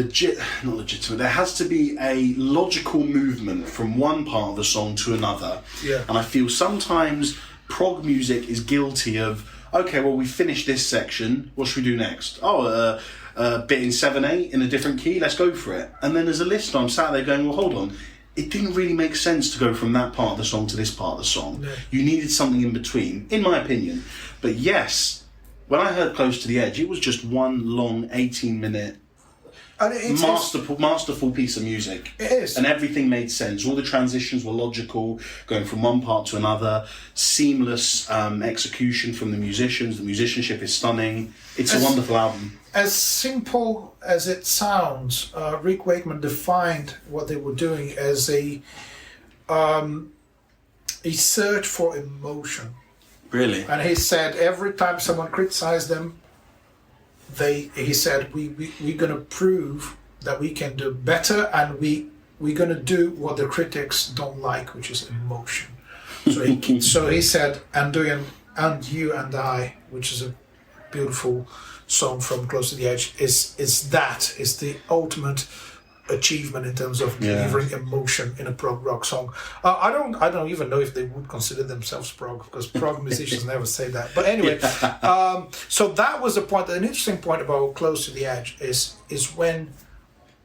legitimate. There has to be a logical movement from one part of the song to another. Yeah. And I feel sometimes prog music is guilty of. Okay, well, we finished this section. What should we do next? Bit in 7/8 in a different key. Let's go for it. And then as a listener, I'm sat there going, well, hold on. It didn't really make sense to go from that part of the song to this part of the song. No. You needed something in between, in my opinion. But yes, when I heard Close to the Edge, it was just one long 18-minute masterful piece of music. It is. And everything made sense. All the transitions were logical, going from one part to another. Seamless execution from the musicians. The musicianship is stunning. It's a wonderful album. As simple as it sounds, Rick Wakeman defined what they were doing as a search for emotion. Really? And he said every time someone criticized them, he said we're going to prove that we can do better, and we're going to do what the critics don't like, which is emotion. So he said, and you and I, which is a beautiful song from Close to the Edge, is the ultimate achievement in terms of delivering emotion in a prog rock song. I don't even know if they would consider themselves prog, because prog musicians never say that. But anyway, so that was the point. An interesting point about Close to the Edge is when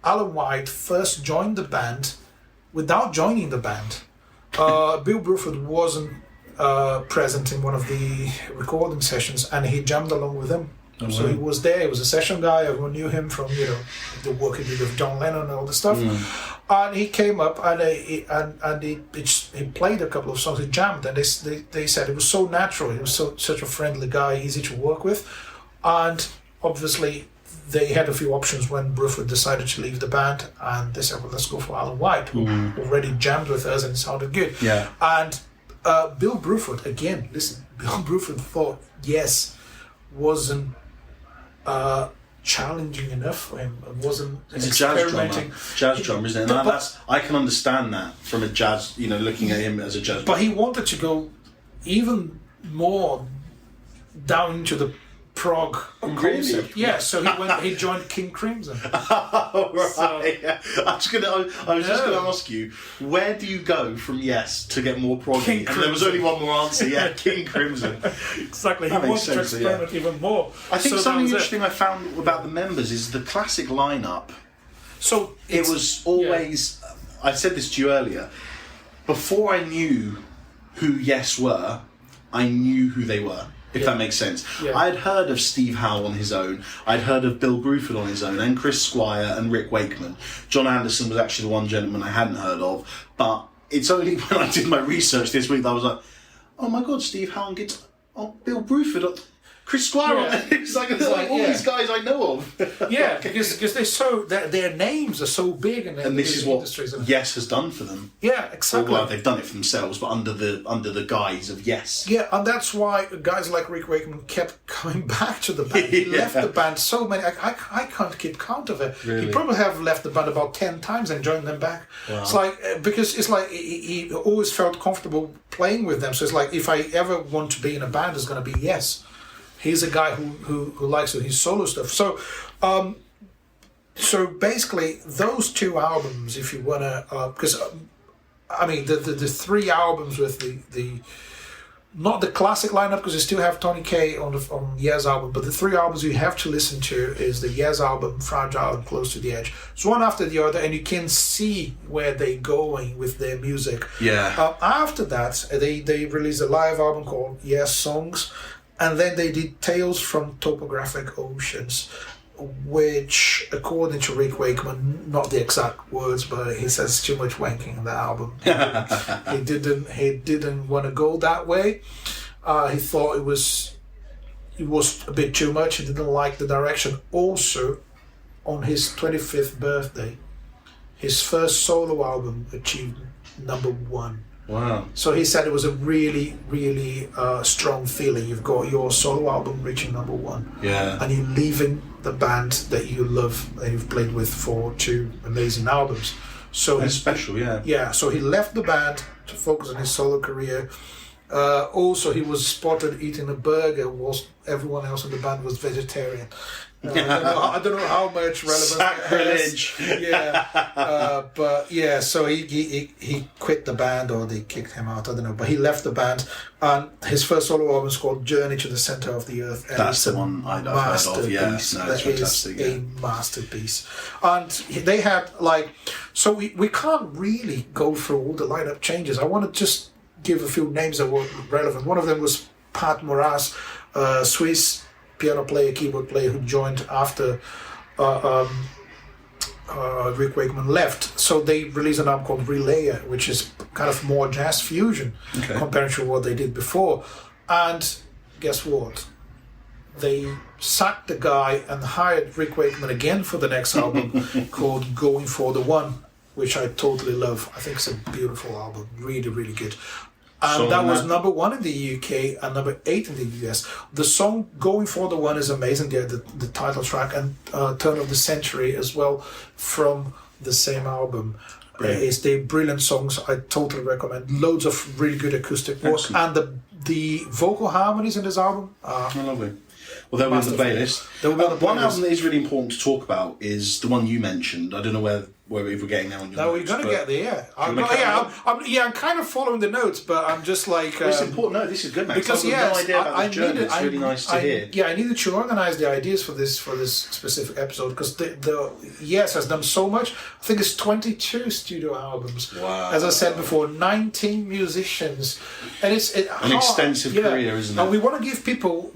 Alan White first joined the band. Without joining the band, Bill Bruford wasn't present in one of the recording sessions, and he jammed along with them. Oh, so he was there. He was a session guy. Everyone knew him from the work he did with John Lennon and all the stuff. And he came up and he played a couple of songs. He jammed, and they said it was so natural. He was such a friendly guy, easy to work with, and obviously they had a few options when Bruford decided to leave the band, and they said, well, let's go for Alan White, who already jammed with us and it sounded good. Yeah. And Bill Bruford, again, listen, Bill Bruford thought Yes wasn't challenging enough for him. It wasn't He's experimenting. a jazz drummer, isn't it? And I can understand that from a jazz, looking at him as a jazz drummer. But he wanted to go even more down into the prog concept. Yeah, so he joined King Crimson. Oh, right. So, yeah. I was just going to ask you, where do you go from Yes to get more proggy? And there was only one more answer. Yeah, King Crimson. Exactly. He wants to experiment even more. I think something interesting I found about the members is the classic lineup. So it was always. I said this to you earlier. Before I knew who Yes were, I knew who they were. If that makes sense. Yeah. I'd heard of Steve Howe on his own. I'd heard of Bill Bruford on his own, and Chris Squire and Rick Wakeman. John Anderson was actually the one gentleman I hadn't heard of. But it's only when I did my research this week that I was like, oh my God, Steve Howe on guitar. Oh, Bill Bruford. Chris Squire. Yeah. It's like all these guys I know of. Yeah, because their names are so big, and this is what industries. Yes has done for them. Yeah, exactly. Well, they've done it for themselves, but under the guise of Yes. Yeah, and that's why guys like Rick Wakeman kept coming back to the band. He left the band so many. I can't keep count of it. Really? He probably have left the band about 10 times and joined them back. Wow. It's like because it's like he always felt comfortable playing with them. So it's like if I ever want to be in a band, it's going to be Yes. He's a guy who likes his solo stuff. So, so basically, those two albums, if you wanna, because the three albums with the not the classic lineup, because you still have Tony Kaye on Yes album, but the three albums you have to listen to is the Yes album, Fragile, and Close to the Edge. It's one after the other, and you can see where they're going with their music. Yeah. After that, they released a live album called Yes Songs. And then they did Tales from Topographic Oceans, which, according to Rick Wakeman, not the exact words, but he says too much wanking in the album. He didn't want to go that way. He thought it was a bit too much. He didn't like the direction. Also, on his 25th birthday, his first solo album achieved #1. Wow. So he said it was a really, really strong feeling. You've got your solo album reaching #1. Yeah. And you're leaving the band that you love and you've played with for 2 amazing albums. So That's special, yeah. Yeah, so he left the band to focus on his solo career. Also, he was spotted eating a burger whilst everyone else in the band was vegetarian. I don't know how much relevance Sacrilege. But yeah, so he quit the band, or they kicked him out, I don't know. But he left the band, and his first solo album is called Journey to the Center of the Earth. And that's the one I've heard of, yeah. No, it's fantastic. A masterpiece. And they had, like, so we can't really go through all the lineup changes. I want to just give a few names that were relevant. One of them was Pat Moraz, Swiss piano player, keyboard player, who joined after Rick Wakeman left. So they released an album called Relayer, which is kind of more jazz fusion compared to what they did before. And guess what? They sacked the guy and hired Rick Wakeman again for the next album called Going for the One, which I totally love. I think it's a beautiful album, really, really good. And so that was number 1 in the UK and number 8 in the US. The song Going for the One is amazing. The title track, and Turn of the Century as well from the same album. It's the brilliant songs. I totally recommend. Loads of really good acoustic work. And the vocal harmonies in this album are lovely. Well, they'll be on the playlist. One album that is really important to talk about is the one you mentioned. I don't know whether if we're getting there on your notes. No, we're going to get there, yeah. I'm kind of following the notes, but I'm just like... it's important. No, this is good, man. Because, I've got no idea about this journey. It's really nice to hear. Yeah, I needed to organise the ideas for this specific episode, because the Yes has done so much. I think it's 22 studio albums. Wow. As I said before, 19 musicians. And it's... an extensive career, isn't it? And we want to give people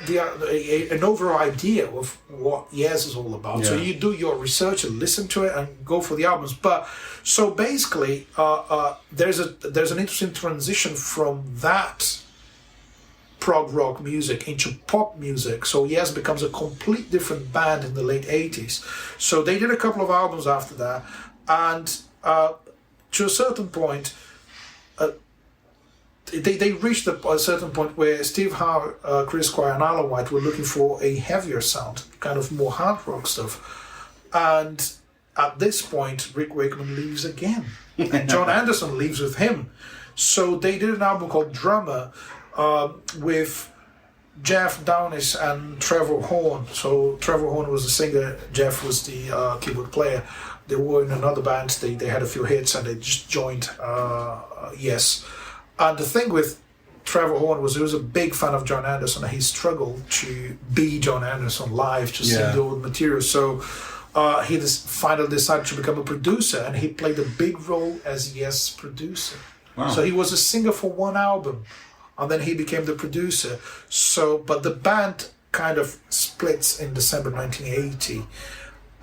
an overall idea of what Yes is all about. So you do your research and listen to it and go for the albums. But so basically, there's an interesting transition from that prog rock music into pop music. So Yes becomes a complete different band in the late 80s. So they did a couple of albums after that, and to a certain point, they reached a certain point where Steve Howe, Chris Squire, and Alan White were looking for a heavier sound, kind of more hard rock stuff. And at this point, Rick Wakeman leaves again, and John Anderson leaves with him. So they did an album called Drummer with Jeff Downis and Trevor Horn. So Trevor Horn was the singer, Jeff was the keyboard player. They were in another band. They had a few hits, and they just joined Yes. And the thing with Trevor Horn was he was a big fan of John Anderson, and he struggled to be John Anderson live, to sing the old material. So he finally decided to become a producer, and he played a big role as Yes producer. Wow. So he was a singer for one album, and then he became the producer. So, but the band kind of splits in December 1980,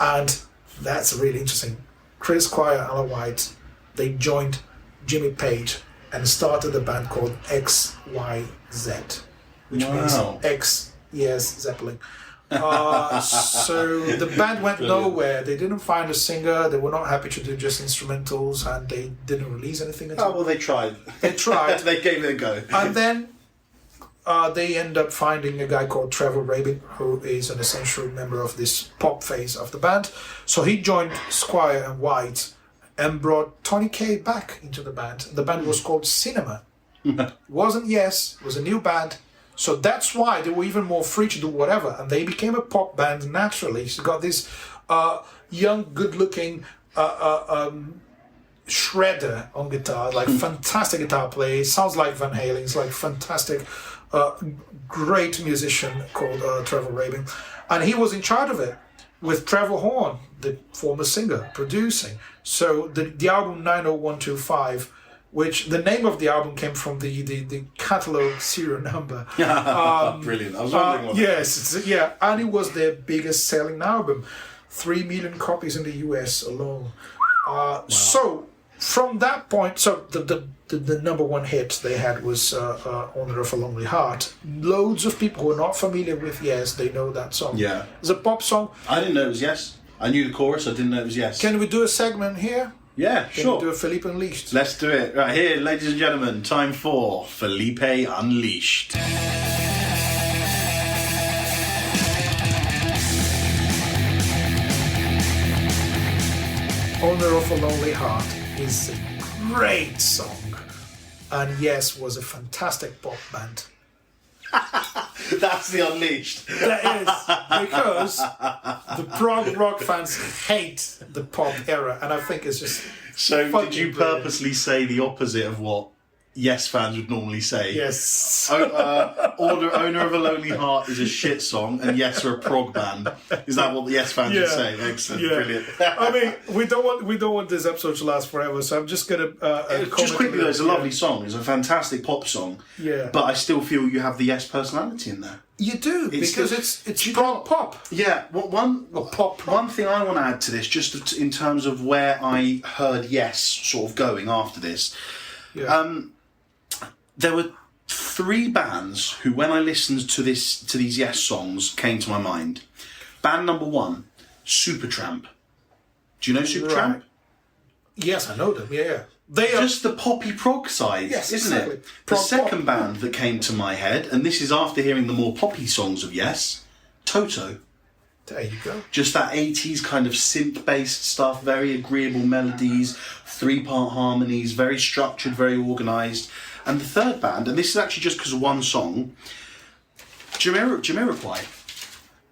and that's really interesting. Chris Squire, Alan White, they joined Jimmy Page and started a band called XYZ, which means X, yes, Zeppelin. So the band went nowhere. They didn't find a singer. They were not happy to do just instrumentals, and they didn't release anything at all. Oh, well, they tried. They tried. They gave it a go. And then they end up finding a guy called Trevor Rabin, who is an essential member of this pop phase of the band. So he joined Squire and White and brought Tony Kaye back into the band. The band was called Cinema. Wasn't Yes, it was a new band. So that's why they were even more free to do whatever. And they became a pop band naturally. So got this young, good-looking shredder on guitar, like fantastic guitar player. Sounds like Van Halen. He's like fantastic, great musician called Trevor Rabin. And he was in charge of it, with Trevor Horn, the former singer, producing. So the album 90125, which the name of the album came from the catalog serial number. Brilliant. I was wondering what yes, and it was their biggest selling album. 3 million copies in the US alone. Wow. So from that point, so the number one hit they had was Owner of a Lonely Heart. Loads of people who are not familiar with Yes, they know that song. Yeah. It's a pop song. I didn't know it was Yes. I knew the chorus, I didn't know it was Yes. Can we do a segment here? Yeah, Can sure. we do a Felipe Unleashed? Let's do it. Right here, ladies and gentlemen, time for Felipe Unleashed. Owner of a Lonely Heart is a great song. And Yes was a fantastic pop band. That's the Unleashed. That is because the prog rock fans hate the pop era, and I think it's just. So did you purposely say the opposite of what Yes fans would normally say? Yes. Owner of a Lonely Heart is a shit song, and Yes are a prog band. Is that what the Yes fans would say? Excellent, brilliant. I mean, we don't want this episode to last forever, so I'm just gonna just quickly though, it's a lovely song. It's a fantastic pop song. Yeah. But I still feel you have the Yes personality in there. You do, because it's prog pop. Yeah. One thing I want to add to this, just in terms of where I heard Yes sort of going after this. Yeah. There were 3 bands who, when I listened to these Yes songs, came to my mind. Band number 1, Supertramp. Do you know Supertramp? Right. Yes, I know them. Yeah. They are just the poppy prog side, yes, isn't exactly. it? Prog the second band that came to my head, and this is after hearing the more poppy songs of Yes, Toto. There you go. Just that 80s kind of synth-based stuff, very agreeable melodies, 3-part harmonies, very structured, very organised. And the third band, and this is actually just because of one song, Jamiroquai.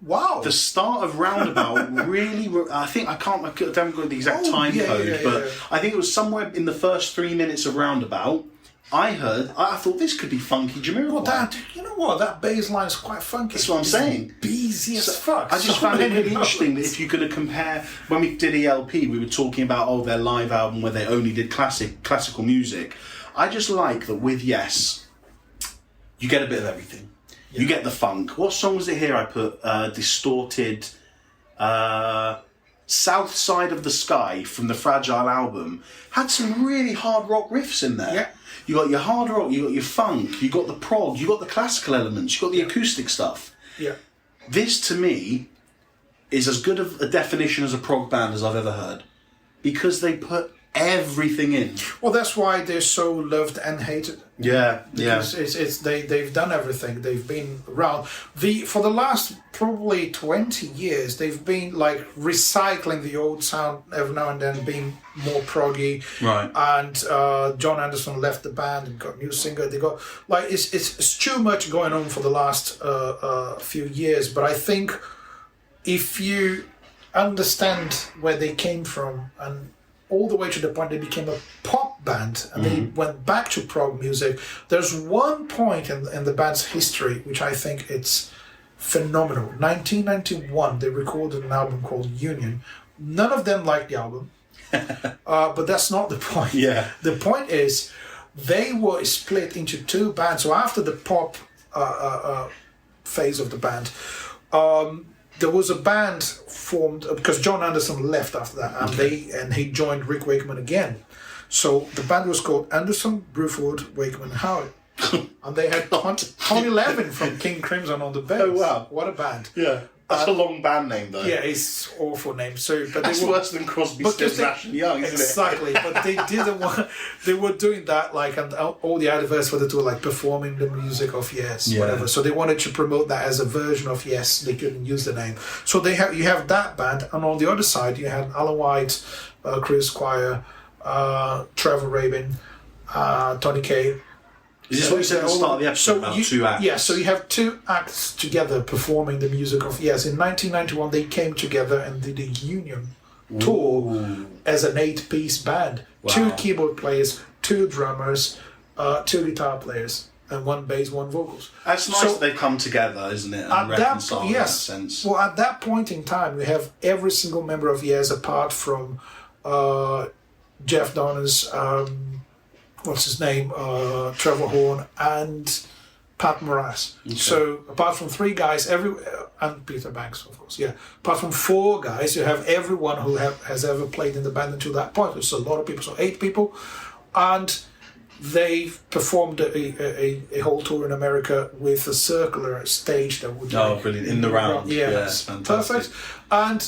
Wow. The start of Roundabout really, I haven't got the exact time code, but I think it was somewhere in the first 3 minutes of Roundabout. I thought this could be funky Jamiroquai. Well, you know what? That bass line is quite funky. That's what I'm saying. Beezy as fuck. I just found it really interesting that if you're going to compare, when we did ELP, we were talking about their live album where they only did classical music. I just like that with Yes, you get a bit of everything. Yeah. You get the funk. What song was it here I put? Distorted. South Side of the Sky from the Fragile album had some really hard rock riffs in there. Yeah. You got your hard rock, you got your funk, you got the prog, you got the classical elements, you got the acoustic stuff. Yeah. This to me is as good of a definition as a prog band as I've ever heard. Because they put everything in. Well, that's why they're so loved and hated. Yeah, because they've done everything. They've been around. For the last probably 20 years, they've been like recycling the old sound every now and then, being more proggy. Right. And John Anderson left the band and got a new singer. They got like it's too much going on for the last few years. But I think if you understand where they came from and all the way to the point they became a pop band and they went back to prog music. There's one point in the band's history which I think it's phenomenal. 1991, they recorded an album called Union. None of them liked the album, but that's not the point. Yeah. The point is they were split into 2 bands. So after the pop phase of the band, there was a band formed because John Anderson left after that, and he joined Rick Wakeman again. So the band was called Anderson, Bruford, Wakeman, Howard, and they had Tony Levin from King Crimson on the bass. Oh wow, what a band! Yeah, that's a long band name though. Yeah, it's awful name. So, but that's worse than Crosby, Stills, Nash and Young, isn't exactly, it? But they didn't want. They were doing that and all the adverts for the tour, like performing the music of Yes, whatever. So they wanted to promote that as a version of Yes. They couldn't use the name. So you have that band, and on the other side you had Alan White, Chris Squire, Trevor Rabin, Tony Kaye. Is this what you said at the start of the episode about 2 acts? Yeah, so you have 2 acts together performing the music of Yes. In 1991, they came together and did a Union tour as an 8-piece band. Wow. 2 keyboard players, 2 drummers, 2 guitar players, and 1 bass, 1 vocals. That's nice that they come together, isn't it? And reconcile in that sense. Well, at that point in time, we have every single member of Yes apart from Jeff Donner's... what's his name, Trevor Horn and Pat Morass. Okay. So apart from 3 guys, and Peter Banks, of course, yeah. Apart from 4 guys, you have everyone who has ever played in the band until that point. It's a lot of people, so 8 people, and they performed a whole tour in America with a circular stage that would. Oh, brilliant! In the round, yeah, perfect, and.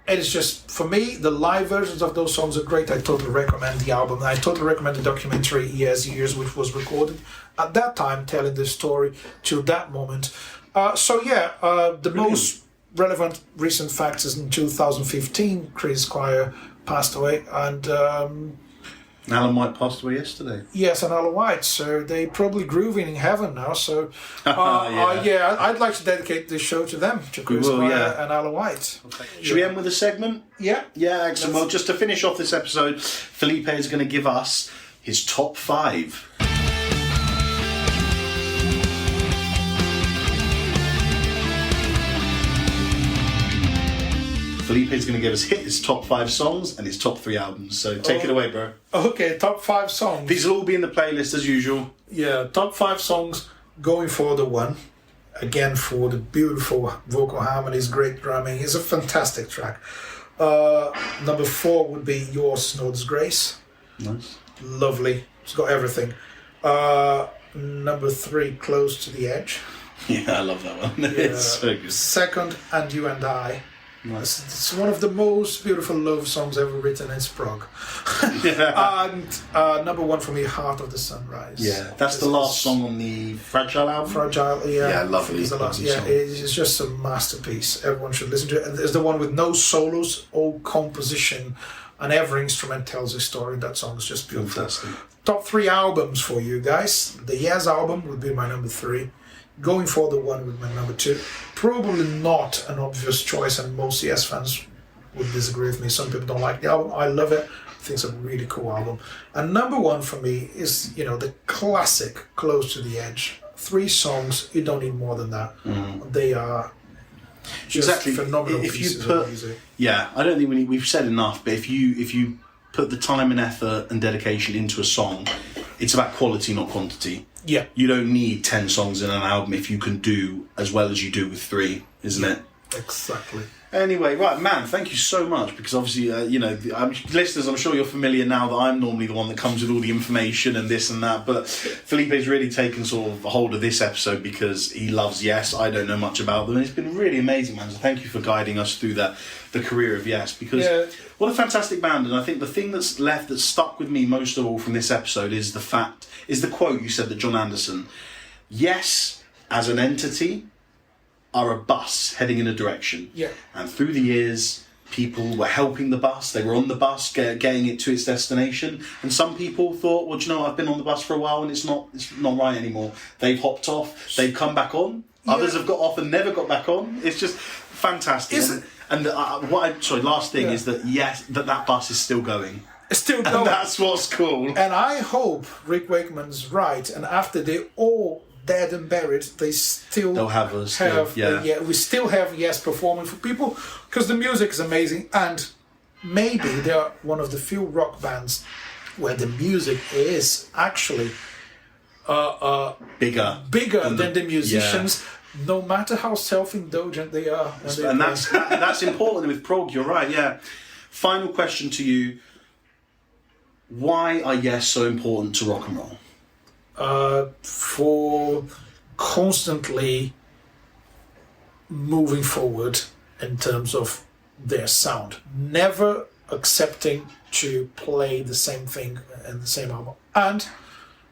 It is just, for me, the live versions of those songs are great. I totally recommend the album. I totally recommend the documentary Years, which was recorded at that time, telling the story to that moment. The most relevant recent facts is in 2015, Chris Squire passed away, and Alan White passed away yesterday. yes, and Alan White. So they probably grooving in heaven now. So I'd like to dedicate this show to them, to Chris Squire and Alan White. Okay. Should we end with a segment? Yeah. Yeah, excellent. Well, just to finish off this episode, Felipe is going to give us his top 5. Felipe is going to give us his top 5 songs and his top 3 albums. So take it away, bro. Okay, top 5 songs. These will all be in the playlist as usual. Yeah, top 5 songs. Going for the one. Again, for the beautiful vocal harmonies, great drumming. It's a fantastic track. Number 4 would be Your Snow Disgrace. Nice. Lovely. It's got everything. Number 3, Close to the Edge. Yeah, I love that one. Yeah. It's so good. Second, And You and I. Nice. It's one of the most beautiful love songs ever written. It's Prog. And number 1 for me, Heart of the Sunrise. Yeah, that's the last song on the Fragile album. Fragile, yeah. Yeah, lovely. It's the last, Lovely yeah, song. it's just a masterpiece. Everyone should listen to it. And it's the one with no solos, all composition, and every instrument tells a story. That song is just beautiful. Fantastic. Top 3 albums for you guys. The Yes album would be my number 3. Going for the one with my number 2. Probably not an obvious choice, and most Yes fans would disagree with me. Some people don't like the album. I love it. I think it's a really cool album. And number 1 for me is, the classic Close to the Edge. 3 songs. You don't need more than that. They are just phenomenal pieces of music. Yeah, I don't think we've said enough, but if you put the time and effort and dedication into a song, it's about quality, not quantity. Yeah. You don't need 10 songs in an album if you can do as well as you do with 3, isn't it? Exactly. Anyway, right, man, thank you so much, because obviously, listeners, I'm sure you're familiar now that I'm normally the one that comes with all the information and this and that, but Felipe's really taken sort of a hold of this episode because he loves Yes. I don't know much about them, and it's been really amazing, man, so thank you for guiding us through the career of Yes, because what a fantastic band. And I think the thing that's stuck with me most of all from this episode is the quote you said that John Anderson, Yes, as an entity, are a bus heading in a direction. Yeah. And through the years, people were helping the bus. They were on the bus, getting it to its destination. And some people thought, well, do you know, I've been on the bus for a while and it's not right anymore. They've hopped off. They've come back on. Yeah. Others have got off and never got back on. It's just fantastic. Last thing is that Yes, that bus is still going. It's still going. And that's what's cool. And I hope Rick Wakeman's right. And after they all dead and buried, they'll have us. We still have Yes performing for people because the music is amazing, and maybe they are one of the few rock bands where the music is actually bigger than the musicians. Yeah. No matter how self-indulgent they are, that's important with prog. You're right. Yeah. Final question to you: why are Yes so important to rock and roll? For constantly moving forward in terms of their sound, never accepting to play the same thing in the same album, and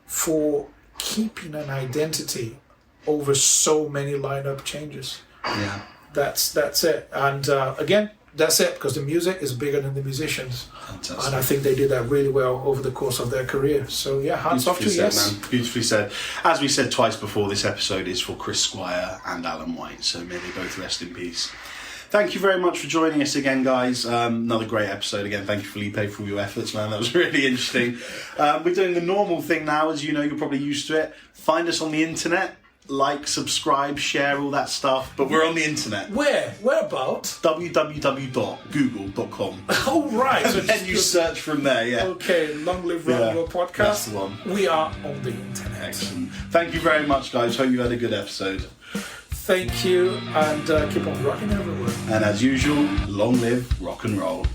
for keeping an identity over so many lineup changes. Yeah, that's it. And again, that's it, because the music is bigger than the musicians. Fantastic. And I think they did that really well over the course of their career. So yeah, hats off to Yes. Man. Beautifully said. As we said twice before, this episode is for Chris Squire and Alan White, so may they both rest in peace. Thank you very much for joining us again, guys. Another great episode. Again, thank you, Felipe, for all your efforts, man. That was really interesting. We're doing the normal thing now, as you know, you're probably used to it. Find us on the internet. Like, subscribe, share, all that stuff. But we're on the internet. Where? Whereabout? www.google.com. Oh, right. And then you search from there, yeah. Okay, Long Live Rock and Roll Podcast. That's the one. We are on the internet. Excellent. Thank you very much, guys. Hope you had a good episode. Thank you, and keep on rocking everywhere. And as usual, long live rock and roll.